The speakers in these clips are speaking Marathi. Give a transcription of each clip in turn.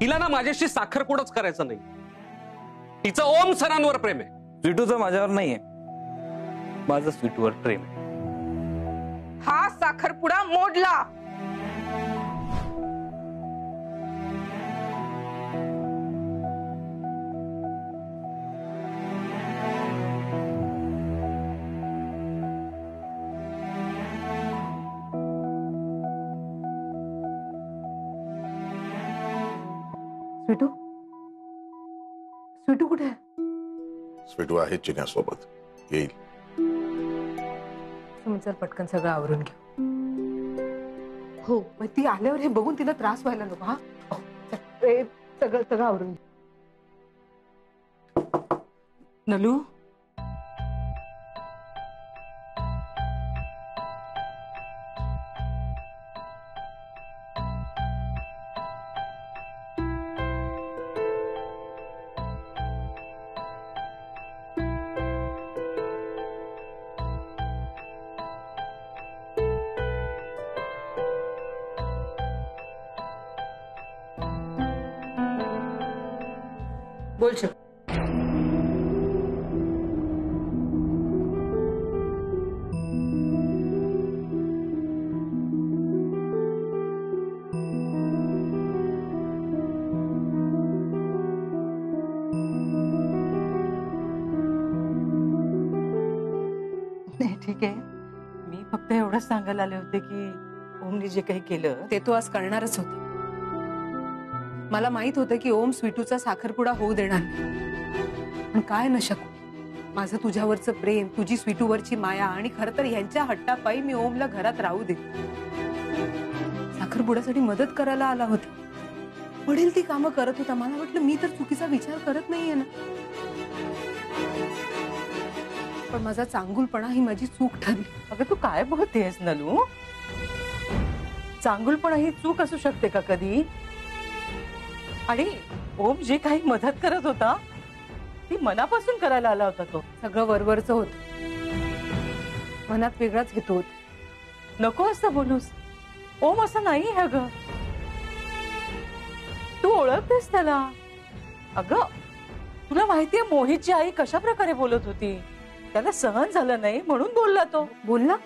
तिला ना माझ्याशी साखरपुडाच करायचं नाही. तिचं ओम सरांवर प्रेम आहे. स्वीटूचं माझ्यावर नाहीये, माझं स्वीटूवर प्रेम आहे. हा साखरपुडा मोडला. स्वीटू, स्वीटू कुठे आहे? स्वीटू आहे चिन्यासोबत, येईल. तुम्ही चल पटकन सगळं आवरून घ्या. हो, मग ती आल्यावर हे बघून तिला त्रास व्हायला नको. हा सगळं सगळं आवरून घ्या. नलू, बोल शक. नाही ठीक आहे, मी फक्त एवढंच सांगायला आले होते की ओमने जे काही केलं ते तो आज करणारच होते. मला माहित होतं की ओम स्वीटूचा साखरपुडा होऊ देणार नाही. पण काय न शकू, माझं तुझ्यावरचं प्रेम, तुझी स्वीटूवरची माया आणि खरं तर ह्यांच्या हट्टापायी मी ओमला घरात राहू दे. साखरपुड्यासाठी मदत करायला आला होता. पडेल ती कामं करत होता. मला वाटलं मी तर चुकीचा विचार करत नाहीये ना. पण माझा चांगुलपणा ही माझी चूक ठरली. अगं तू काय बोलतेस नलू? चांगुलपणा ही चूक असू शकते का कधी? आणि ओम जे काही मदत करत होता ती मनापासून करायला आला होता. तो सगळं वरवरचं होत, मनात वेगळाच हेतू होता. नको असं बोलूस. ओम असं नाही आहे अगं. तू ओळखतेस त्याला. अगं तुला माहितीये मोहितची आई कशा प्रकारे बोलत होती. त्याला सहन झालं नाही म्हणून बोलला. तो बोलला.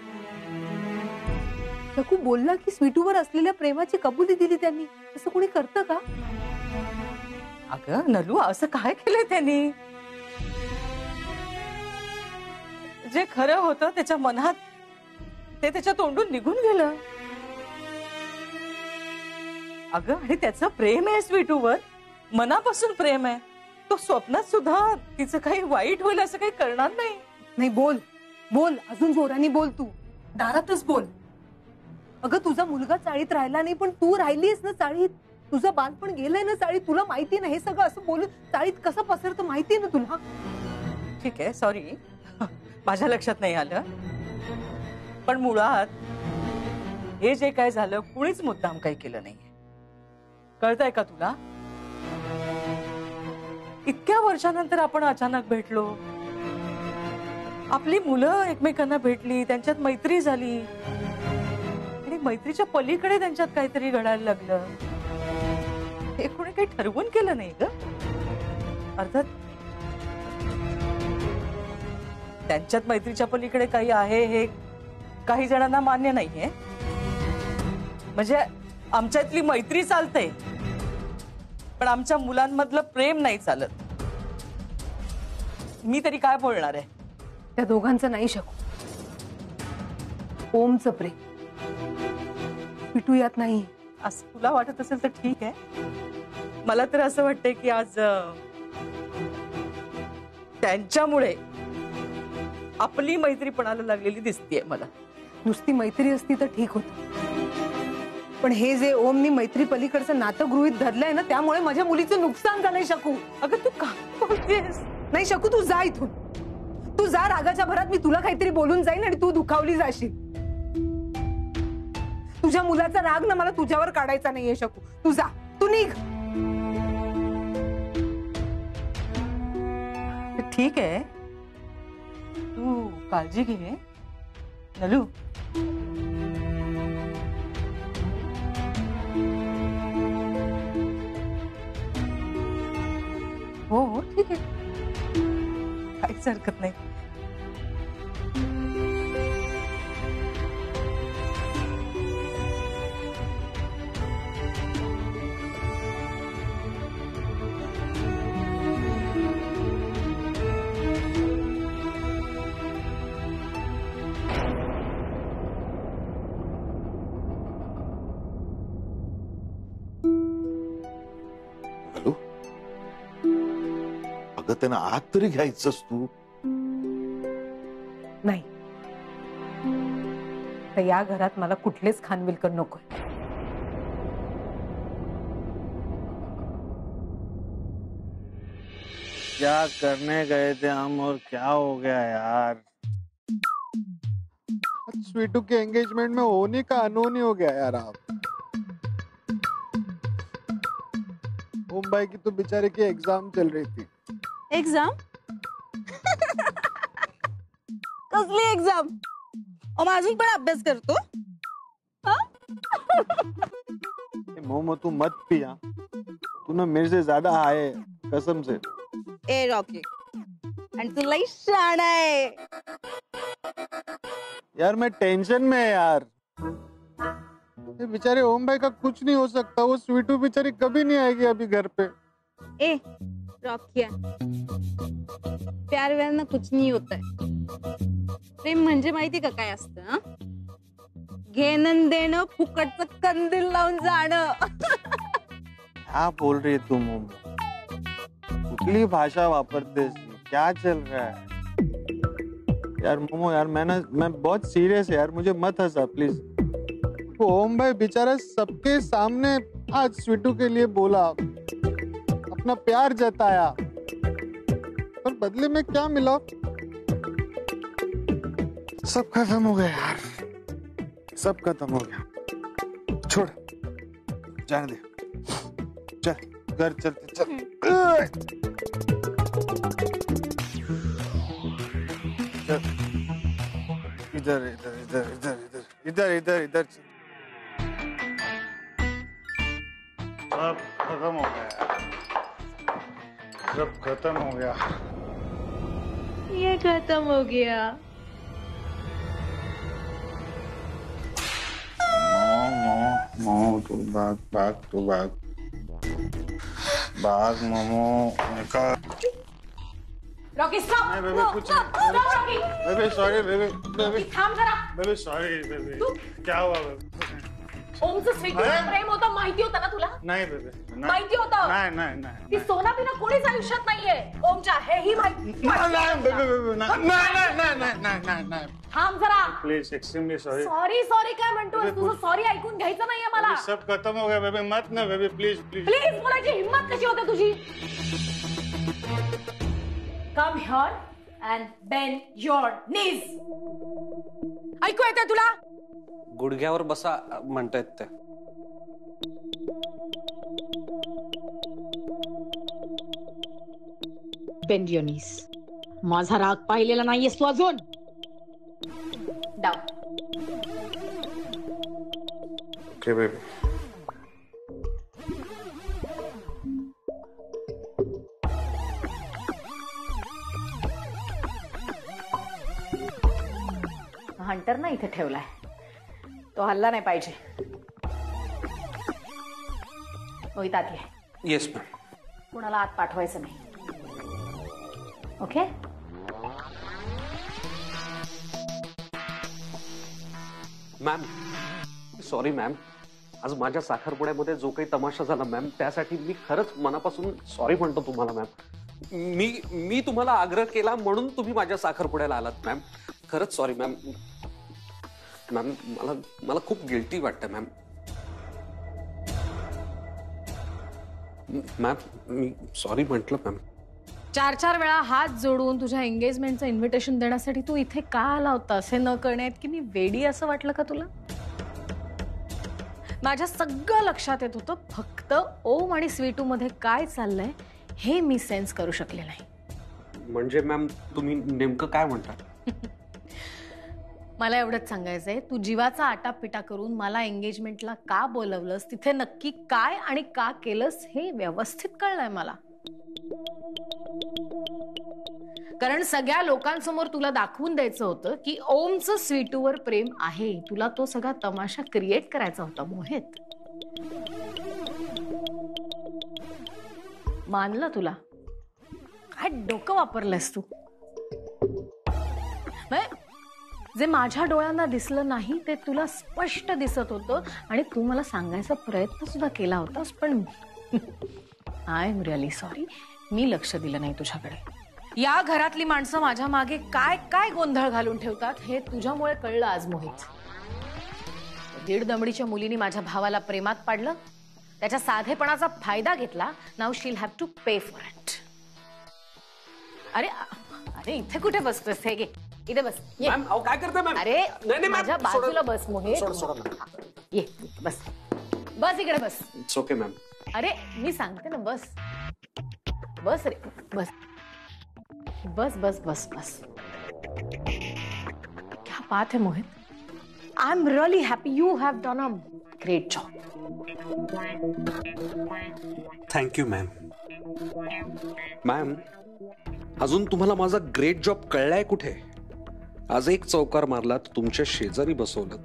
शकू बोलला की स्वीटूवर असलेल्या प्रेमाची कबुली दिली त्यांनी. असं कोणी करतं का? अगं नलू, असं काय केलंय त्यांनी? जे खरं होतं त्याच्या मनात ते त्याच्या तोंडून निघून गेलं. अगं आणि त्याचं प्रेम आहे स्वीटूवर, मनापासून प्रेम आहे. तो स्वप्नात सुद्धा तिचं काही वाईट होईल असं काही करणार नाही. नाही, बोल बोल, अजून जोराने बोल. तू दारातच बोल. अगं तुझा मुलगा चाळीत राहिला नाही पण तू राहिलीस ना चाळीत. तुझं बालपण गेलंय ना चाळीत. तुला माहिती ना हे सगळं असं बोलून चाळीत कसं पसरतं माहिती ना तुला. ठीक आहे, सॉरी, माझ्या लक्षात नाही आलं. पण मुळात हे जे काय झालं कुणीच मुद्दाम काही केलं नाहीये. कळतंय का तुला? इतक्या वर्षानंतर आपण अचानक भेटलो. आपली मुलं एकमेकांना भेटली, त्यांच्यात मैत्री झाली आणि मैत्रीच्या पलीकडे त्यांच्यात काहीतरी घडायला लागलं. हे कोणी काही ठरवून केलं नाही ग. अर्थात त्यांच्यात मैत्रीच्या पलीकडे काही आहे हे काही जणांना मान्य नाहीये. म्हणजे आमच्यातली मैत्री चालते पण आमच्या मुलांमधलं प्रेम नाही चालत. मी तरी काय बोलणार आहे? त्या दोघांचं नाही शकू. ओमचं प्रेम, पिटू यात नाही. असं तुला वाटत असेल तर ठीक आहे. मला तर असं वाटतंय की आज त्यांच्यामुळे आपली मैत्री पणाला लागलेली दिसतीये मला. नुसती मैत्री असती तर ठीक होत. पण हे जे ओमनी मैत्री पलीकडचं नातं गृहीत धरलंय ना त्यामुळे माझ्या मुलीचं नुकसान झालंय शकू. अगं तू काय बोलतेस? नाही शकू, तू जा इथून. तू जा. रागाच्या भरात मी तुला काहीतरी बोलून जाईन आणि तू दुखावली जाशील. तुझ्या मुलाचा राग ना मला तुझ्यावर काढायचा नाहीये शकू. तू जा, तू निघ. ठीक आहे, तू काळजी घे नलू. हो हो ठीक आहे. काहीच हरकत नाही. हॅलो, अगं त्यांना आत तरी घ्यायचंस तू. नाही, तर या घरात मला कुठलेच खानविलकर नकोय. क्या करने गए थे हम और क्या हो गया यार. स्वीटू के एंगेजमेंट में होने का अनहोनी हो गया यार. आप ओम भाई की तो बेचारे की एग्जाम चल रही थी. एक्झाम कसली एक्झाम. अजून पण अभ्यास करतो. मोमो तू मत पिया, तू ना मेरे से ज्यादा हाय है, कसम से. ए रॉकी, आणि तू लई शहाणा आहे. यार मैं टेंशन में है यार. ये बेचारे ओम भाई का कुछ नहीं हो सकता. वो स्वीटू बेचारी कभी नहीं आएगी अभी घर पे. ए रॉकिया, प्यार व्यार ना कुछ नहीं होता है. प्रेम म्हणजे माहिती का काय असतं. हं? घेणं देणं, फुकटचं कंदील लावून जाणं. क्या बोल रही है तू मोमो. कुठली भाषा वापरतेस. क्या चल रहा है यार मोमो. यार मैं बहुत सीरियस है यार, मुझे मत हंसा प्लीज. वो ओम भाई बेचारा सबके सामने आज स्वीटू के लिए बोला, अपना प्यार जताया, पर बदले में क्या मिला. सब खत्म हो गया यार, सब खत्म हो गया. छोड़, जाने दे. चल घर चलते. चल इधर इधर इधर इधर इधर इधर इधर इधर. सब खत्म हो गया, सब खत्म हो गया. ये खत्म हो गया. मोमो तू भाग तू भाग मोमो. निकाल. Rocky stop. नहीं बेबी, कुछ नहीं. Rocky baby sorry. बेबी थांब जरा. Baby sorry. बेबी क्या हुआ बेबी. ओमचं स्वीटूवर प्रेम होतं माहिती होतं ना तुला. नाही बेबी, माहिती होतं. नाही. ती सोना बिना कोणीच आयुष्यात नाहीये. ओमच्या हेही माहिती. नाही. थांब जरा. Please, extremely sorry. सॉरी काय म्हणतोय. तुझं सॉरी ऐकून घ्यायचं नाहीये मला. सब खत्म हो गया बेबी. मत ना बेबी, प्लीज. प्लीज बोलायची हिम्मत कशी होते तुझी. Come here and bend your knees. ऐकू येते तुला. गुडघ्यावर बसा म्हणतायत ते. Bend your knees. माझा राग पाहिलेला नाहीयेस तू अजून. डाव. Okay baby. हंटर ना इथे ठेवलाय, तो हल्ला नाही पाहिजे. मोहित आत ये. Yes ma'am. कुणाला आत पाठवायचं नाही. ओके. Ma'am sorry ma'am. आज माझ्या साखरपुड्यामध्ये जो काही तमाशा झाला मॅम, त्यासाठी मी खरंच मनापासून सॉरी म्हणतो तुम्हाला मॅम. मी तुम्हाला आग्रह केला म्हणून तुम्ही माझ्या साखरपुड्याला आलात मॅम. खरंच सॉरी मॅम. मॅम मला खूप गिल्टी वाटतं मॅम. मॅम मी सॉरी म्हटलं मॅम. 4 वेळा हात जोडून तुझ्या एंगेजमेंटचं इन्व्हिटेशन देण्यासाठी तू इथे का आला होता असे न करण्यात की मी वेडी असं वाटलं का तुला. माझ्या सगळं लक्षात येत होतं. फक्त ओम आणि स्वीटू मध्ये काय चाललंय हे मी सेन्स करू शकले नाही. म्हणजे मॅम तुम्ही नेमकं काय म्हणता. मला एवढंच सांगायचंय, तू जीवाचा आटापिटा करून मला एंगेजमेंटला का बोलवलंस, तिथे नक्की काय आणि का केलंस हे व्यवस्थित कळलंय मला. कारण सगळ्या लोकांसमोर तुला दाखवून द्यायचं होतं की ओमचं स्वीटूवर प्रेम आहे. तुला तो सगळा तमाशा क्रिएट करायचा होता मोहित. मानलं तुला. काय डोकं वापरलंस तू. जे माझ्या डोळ्यांना दिसलं नाही ते तुला स्पष्ट दिसत होतं आणि तू मला सांगायचा प्रयत्न सुद्धा केला होतास. पण आय एम रिअली सॉरी. मी लक्ष दिलं नाही तुझ्याकडे. या घरातली माणसं माझ्या मागे काय काय गोंधळ घालून ठेवतात हे तुझ्यामुळे कळलं आज मोहित. 1.5 दमडीच्या मुलीने माझ्या भावाला प्रेमात पाडलं. त्याच्या साधेपणाचा फायदा घेतला. Now she'll have to pay for it. अरे अरे इथे कुठे बसतोस. हे घे इथे बस. मॅम अहो काय करताय मॅम. अरे नाही माझ्या बाजूला बस मोहित. सोडा ये बस बस इकडे बस. It's okay ma'am. अरे मी सांगते ना बस बस रे बस बस बस बस बस. क्या बात है Mohit. I am really happy. You have done a great job. Thank you ma'am. Ma'am अजून तुम्हाला माझा ग्रेट जॉब कळलाय कुठे. आज एक चौकार मारला तर तुमच्या शेजारी बसवलं.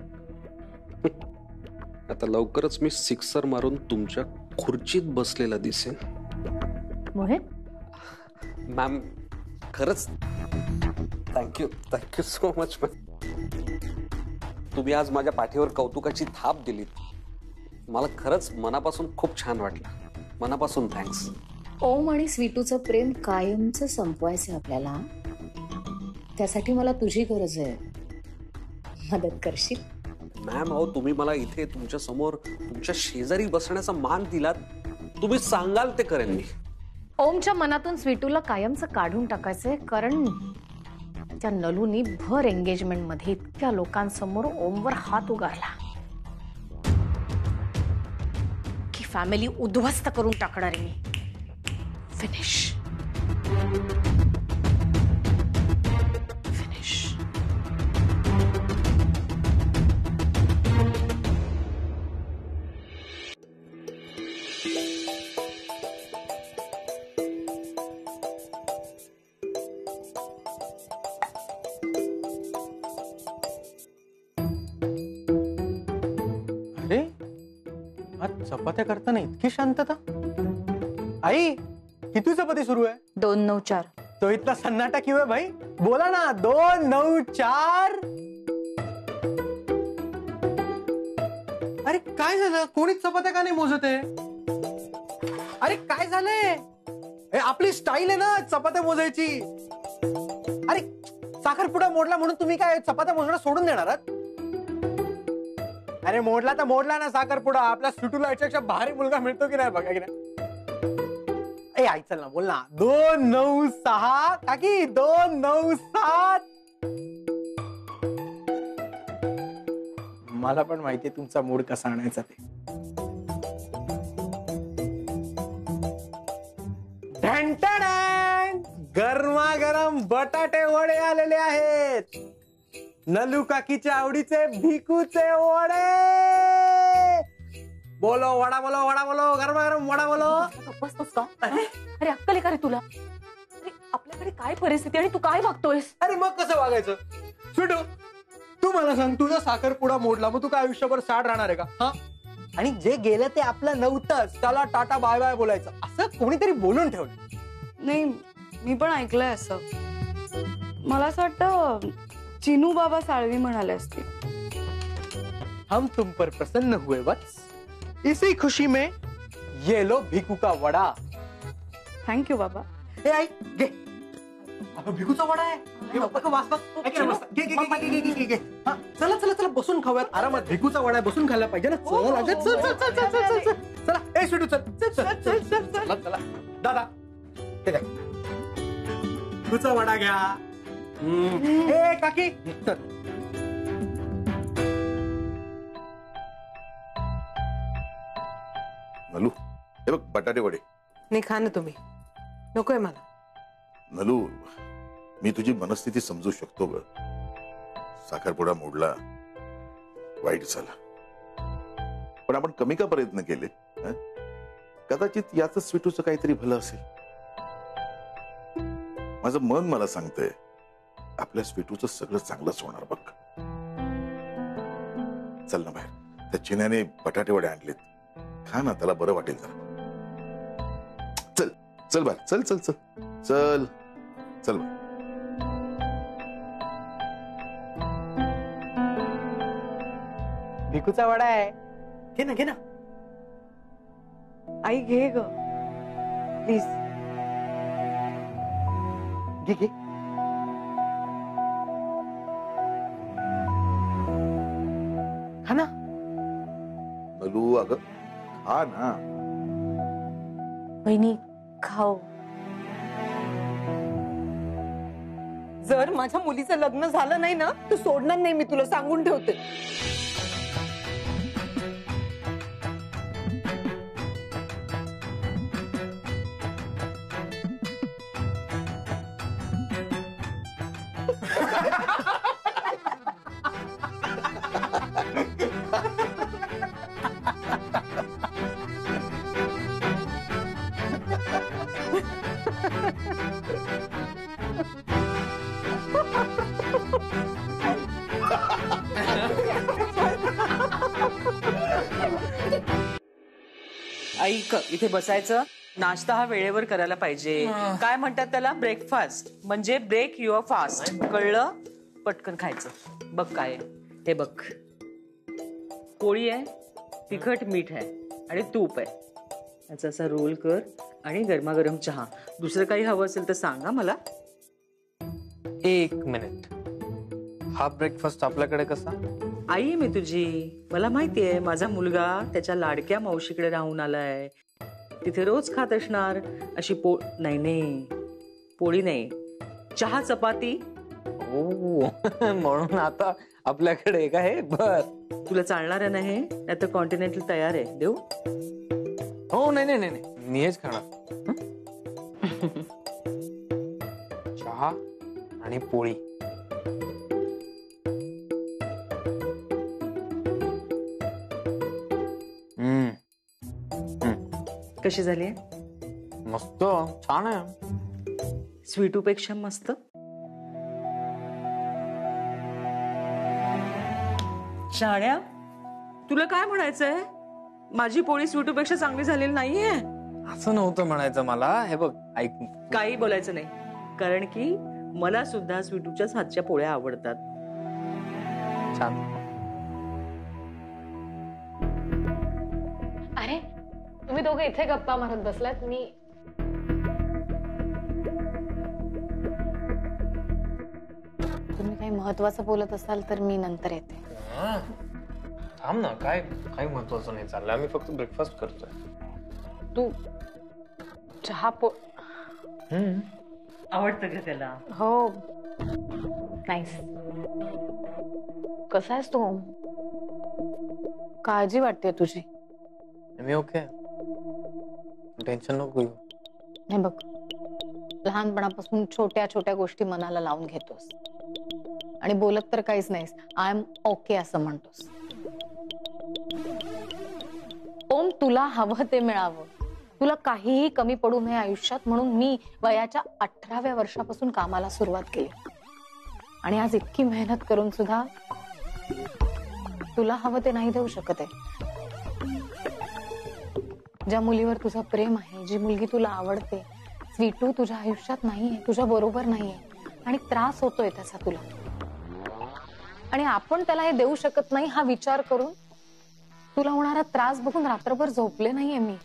आता लवकरच मी सिक्सर मारून तुमच्या खुर्चीत बसलेला दिसेन. मोहित मॅम खरंच थँक्यू सो मच मॅम. तुम्ही आज माझ्या पाठीवर कौतुकाची थाप दिलीत. मला खरंच मनापासून खूप छान वाटलं. मनापासून थँक्स. ओम आणि स्वीटूचं प्रेम कायमचं संपवायचं आपल्याला. त्यासाठी मला तुझी गरज आहे. मदत करशील. मॅम अहो तुम्ही मला इथे तुमच्या समोर तुमच्या शेजारी बसण्याचा मान दिलात. तुम्ही सांगाल ते करेन मी. ओमच्या मनातून स्वीटूला कायमचं काढून टाकायचंय. कारण त्या नलूनी भर एंगेजमेंट मध्ये इतक्या लोकांसमोर ओमवर हात उगारला की फॅमिली उद्ध्वस्त करून टाकणार आहे. Finish finish. अरे आज चपात्या करताना इतकी शांतता. आई किती चपाती सुरू आहे. 2, 9, 4. तो इथला सन्नाटा क्यों है भाई. बोला ना 2, 9, 4. अरे काय झालं. कोणीच चपात्या का नाही मोजत आहे. अरे काय झालंय. आपली स्टाईल आहे ना चपात्या मोजायची. अरे साखरपुडा मोडला म्हणून तुम्ही काय चपात्या मोजणं सोडून देणार आहात. अरे मोडला तर मोडला ना साखरपुडा. आपल्या सुटूला याच्यापेक्षा भारी मुलगा मिळतो की नाही बघा की नाही. ए आई चल ना बोल ना. 2, 9, 6 काकी. 2, 9, 7. मला पण माहितीये तुमचा मूड कसा आणायचा ते. गरमागरम बटाटे वडे आलेले आहेत. नलू काकीच्या आवडीचे भिकूचे वडे. बोलो वडा बोलो वडा बोलो. गरमागरम वडा बोलो. अरे अक्कल का रे तुला. अरे आपल्याकडे काय परिस्थिती आणि तू काय वागतोयस. अरे मग कसं वागायचं. स्वीटू तू मला सांग. तुझा साखरपुडा मोडला मग तू काय आयुष्यभर साड राहणार आहे का. हा आणि जे गेलं ते आपलं नव्हतंच. त्याला टाटा बाय बाय बोलायचं असं कोणीतरी बोलून ठेवलं. नाही मी पण ऐकलंय असं. मला असं वाटतं चिनू बाबा साळवी म्हणाले असतील. हम तुम पर प्रसन्न हुए वत्स. इसी खुशी में ये लो भिकू का वडा. थँक्यू बाबा. ए आई घे. अगं भिकूचा वडा आहे. चला चला चला बसून खाऊयात आरामात. भिकूचा वडा बसून खायला पाहिजे ना. चल अगं चल चल चल चल चल चल. चला ए स्वीटू चल चल चल चल चल चल. चला दादा हे घ्या. भिकूचा वडा घ्या. ए काकी चल. नलू हे बघ बटाटे वडे. नाही खा ना तुम्ही. नकोय मला. नलू मी तुझी मनस्थिती समजू शकतो ग. साखरपुडा मोडला वाईट झाला. पण आपण कमी का प्रयत्न केले. कदाचित याच स्वीटूचं काहीतरी भलं असेल. माझं मन मला सांगतंय आपल्या स्वीटूचं सगळं चांगलंच होणार बघ. चल ना बाहेर, त्या चिन्याने बटाटे वडे आणलेत, खा ना, त्याला बरं वाटेल जरा. चल चल बाहेर, चल चल चल चल चल बाहेर. भिकूचा वडा आहे, घे ना घे ना. आई घे ग प्लीज. घे घे. हा ना. नलू अगं खा ना. बहिणी खाओ. जर माझ्या मुलीचं लग्न झालं नाही ना तर सोडणार नाही मी, तुला सांगून ठेवते. ऐक, इथे बसायचं, नाश्ता हा वेळेवर करायला पाहिजे. काय म्हणतात त्याला? ब्रेकफास्ट म्हणजे ब्रेक युअर फास्ट. कळलं? पटकन खायचं. बघ काय आहे हे, बघ पोळी आहे, तिखट मीठ आहे आणि तूप आहे. याचा असा रोल कर आणि गरमागरम चहा. दुसरं काही हवं असेल तर सांगा मला. 1 मिनिट, हा ब्रेकफास्ट आपल्याकडे कसा? आई मी तुझी, मला माहितीये माझा मुलगा त्याच्या लाडक्या मावशीकडे राहून आलाय, तिथे रोज खात असणार अशी नाही पोळी नाही, चहा चपाती. ओ म्हणून आता आपल्याकडे काय आहे? बर, तुला चालणार आहे ना हे? नाही तर कॉन्टिनेंटल तयार आहे, देऊ? हो नाही नाही नाही, मी हेच खाणार. चहा आणि पोळी. कशी झाली? मस्त, छान आहे. स्वीटू पेक्षा मस्त. शाण्या, तुला काय म्हणायचंय? माझी पोळी स्वीटू पेक्षा चांगली झालेली नाहीये? असं नव्हतं म्हणायचं मला. हे बघ ऐक, काही बोलायचं नाही, कारण की मला सुद्धा स्वीटूच्याच हातच्या पोळ्या आवडतात. छान. अरे तुम्ही दोघे इथे गप्पा मारत बसलात, मी तुम्ही काही महत्वाचं बोलत असाल तर मी नंतर येते. थांब ना, काय काही महत्वाचं नाही चाललं, आम्ही फक्त ब्रेकफास्ट करतोय. तू चहा आवडतं का त्याला? हो, नाईस. कसा आहेस तू? काळजी वाटते तुझी. मी ओके, टेन्शन नको घेऊ. नाही बघ, लहानपणापासून छोट्या छोट्या गोष्टी मनाला लावून घेतोस आणि बोलत तर काहीच नाहीस. आय एम ओके असं म्हणतोस. ओम, तुला हवं ते मिळावं, तुला काहीही कमी पडू नये आयुष्यात, म्हणून मी वयाच्या 18व्या वर्षापासून कामाला सुरुवात केली आणि आज इतकी मेहनत करून सुद्धा तुला हवं ते नाही देऊ शकत आहे. ज्या मुलीवर तुझं प्रेम आहे, जी मुलगी तुला आवडते, स्वीटू तुझ्या आयुष्यात नाहीये, तुझ्या बरोबर नाहीये आणि त्रास होतोय त्याचा तुला, आणि आपण त्याला हे देऊ शकत नाही हा विचार करून तुला होणारा त्रास बघून रात्रभर झोपले नाहीये मी,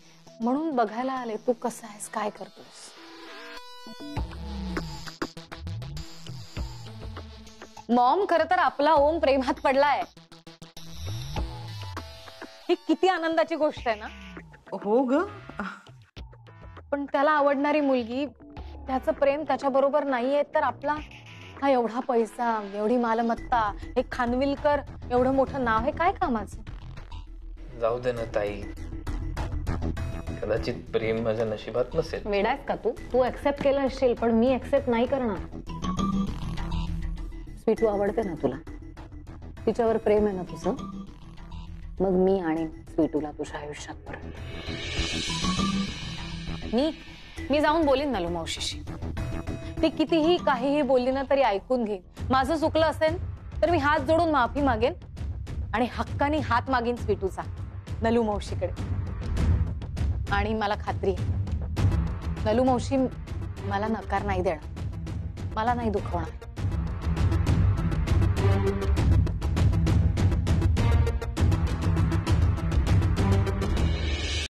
म्हणून बघायला आले तू कसा आहेस, काय करतोस. मॉम, खरं तर आपला ओम प्रेमात पडलाय. ही किती आनंदाची गोष्ट आहे ना. हो ग, पण त्याला आवडणारी मुलगी, त्याचं प्रेम त्याच्या बरोबर नाहीये, तर आपला हा एवढा पैसा, एवढी मालमत्ता, हे खानविलकर एवढं मोठं नाव, हे काय कामाचं? जाऊ दे ना ताई, कदाचित प्रेम माझ्या नशिबात नसेल. वेडायस का तू ऍक्सेप्ट केलं असेल, पण मी ऍक्सेप्ट नाही करणार. स्वीटू आवडते ना तुला, तिच्यावर प्रेम आहे ना तुझं, मग मी आणि स्वीटूला तुझ्या आयुष्यात परत. मी जाऊन बोलीन नलू मावशीशी. ती कितीही काहीही बोलली ना तरी ऐकून घेईन. माझं चुकलं असेल तर मी हात जोडून माफी मागेन आणि हक्काने हात मागेन स्वीटूचा नलू मावशीकडे. आणि मला खात्री आहे नलू मावशी मला नकार नाही देणार, मला नाही दुखवणार.